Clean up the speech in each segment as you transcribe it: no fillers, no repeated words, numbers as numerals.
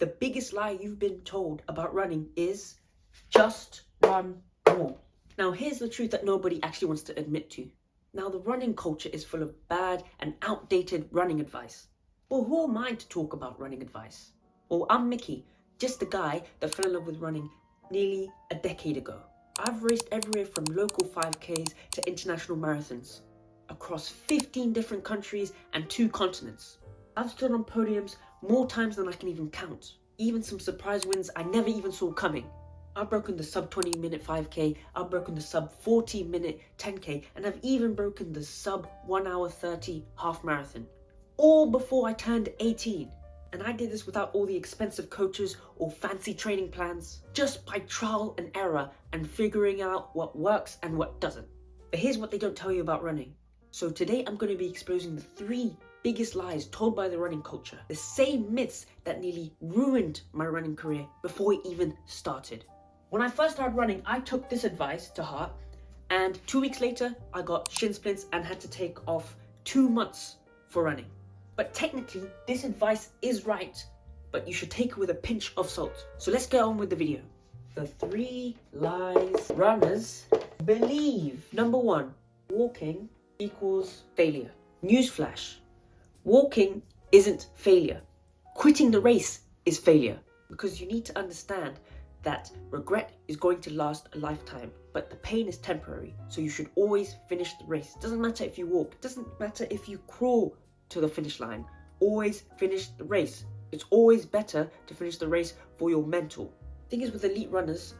The biggest lie you've been told about running is just run more. Now here's the truth that nobody actually wants to admit to. Now the running culture is full of bad and outdated running advice. Well, who am I to talk about running advice? Well, I'm Mickey, just the guy that fell in love with running nearly a decade ago. I've raced everywhere from local 5Ks to international marathons, across 15 different countries and 2 continents. I've stood on podiums more times than I can even count. Even some surprise wins I never even saw coming. I've broken the sub 20 minute 5K, I've broken the sub 40 minute 10K, and I've even broken the sub 1 hour 30 half marathon. All before I turned 18. And I did this without all the expensive coaches or fancy training plans, just by trial and error and figuring out what works and what doesn't. But here's what they don't tell you about running. So today I'm going to be exposing the 3 biggest lies told by the running culture. The same myths that nearly ruined my running career before it even started. When I first started running, I took this advice to heart, and 2 weeks later, I got shin splints and had to take off 2 months for running. But technically, this advice is right, but you should take it with a pinch of salt. So let's get on with the video. The 3 lies runners believe. Number 1, walking equals failure. Newsflash, walking isn't failure. Quitting the race is failure, because you need to understand that regret is going to last a lifetime, but the pain is temporary. So you should always finish the race. It doesn't matter if you walk, it doesn't matter if you crawl to the finish line. Always finish the race. It's always better to finish the race for your mental. Thing is, with elite runners,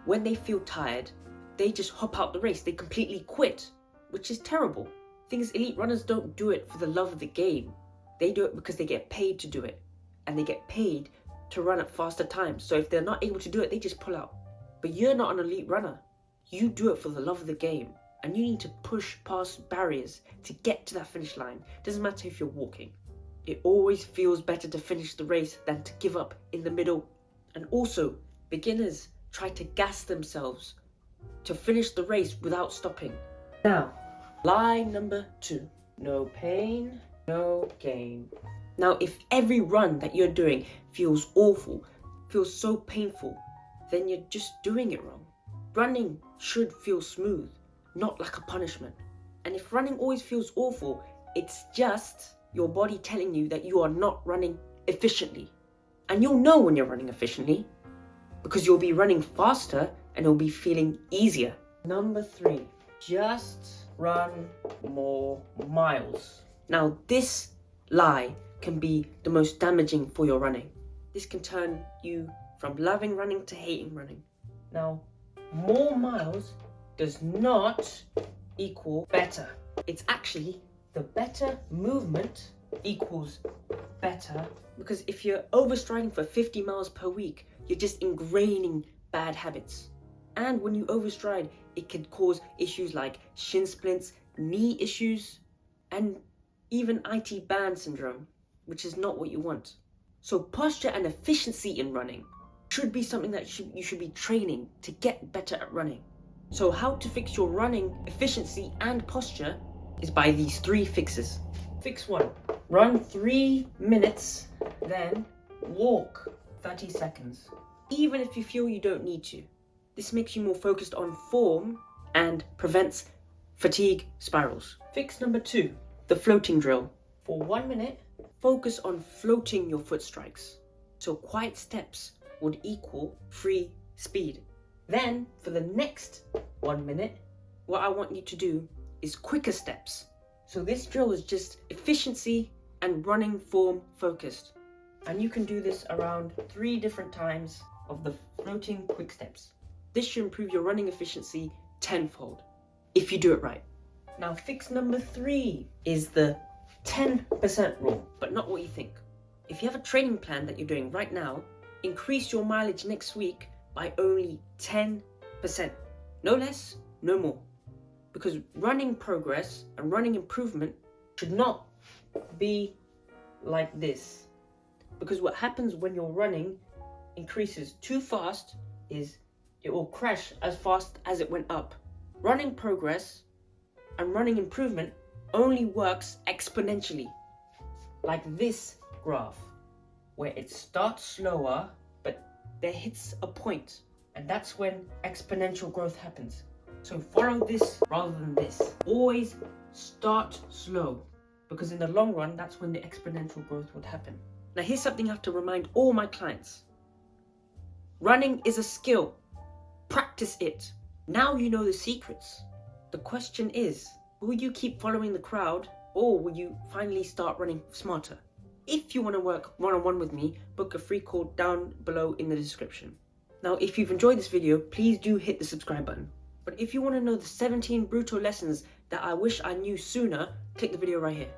when they feel tired, they just hop out the race. They completely quit, which is terrible. Thing is, elite runners don't do it for the love of the game. They do it because they get paid to do it, and they get paid to run at faster times. So if they're not able to do it, they just pull out. But you're not an elite runner. You do it for the love of the game. And you need to push past barriers to get to that finish line. Doesn't matter if you're walking. It always feels better to finish the race than to give up in the middle. And also, beginners try to gas themselves to finish the race without stopping. Now, lie number 2. No pain, no gain. Now, if every run that you're doing feels awful, feels so painful, then you're just doing it wrong. Running should feel smooth, not like a punishment. And if running always feels awful, it's just your body telling you that you are not running efficiently. And you'll know when you're running efficiently, because you'll be running faster and it'll be feeling easier. Number 3, just run more miles. Now this lie can be the most damaging for your running. This can turn you from loving running to hating running. Now, more miles does not equal better. It's actually the better movement equals better, because if you're overstriding for 50 miles per week, you're just ingraining bad habits. And when you overstride, it can cause issues like shin splints, knee issues, and even IT band syndrome, which is not what you want. So posture and efficiency in running should be something that you should be training to get better at running. So how to fix your running efficiency and posture is by these 3 fixes. Fix 1, run 3 minutes, then walk 30 seconds. Even if you feel you don't need to. This makes you more focused on form and prevents fatigue spirals. Fix number 2, the floating drill. For 1 minute, focus on floating your foot strikes. So quiet steps would equal free speed. Then, for the next 1 minute, what I want you to do is quicker steps. So this drill is just efficiency and running form focused. And you can do this around 3 different times of the floating quick steps. This should improve your running efficiency tenfold, if you do it right. Now, fix number 3 is the 10% rule, but not what you think. If you have a training plan that you're doing right now, increase your mileage next week by only 10%. No less, no more. Because running progress and running improvement should not be like this. Because what happens when your running increases too fast is it will crash as fast as it went up. Running progress and running improvement only works exponentially, like this graph. where it starts slower, but there hits a point, and that's when exponential growth happens. So follow this rather than this. Always start slow, because in the long run, that's when the exponential growth would happen. Now, here's something I have to remind all my clients. Running is a skill. Practice it. Now you know the secrets. The question is, will you keep following the crowd, or will you finally start running smarter? If you want to work one-on-one with me, book a free call down below in the description. Now, if you've enjoyed this video, please do hit the subscribe button. But if you want to know the 17 brutal lessons that I wish I knew sooner, click the video right here.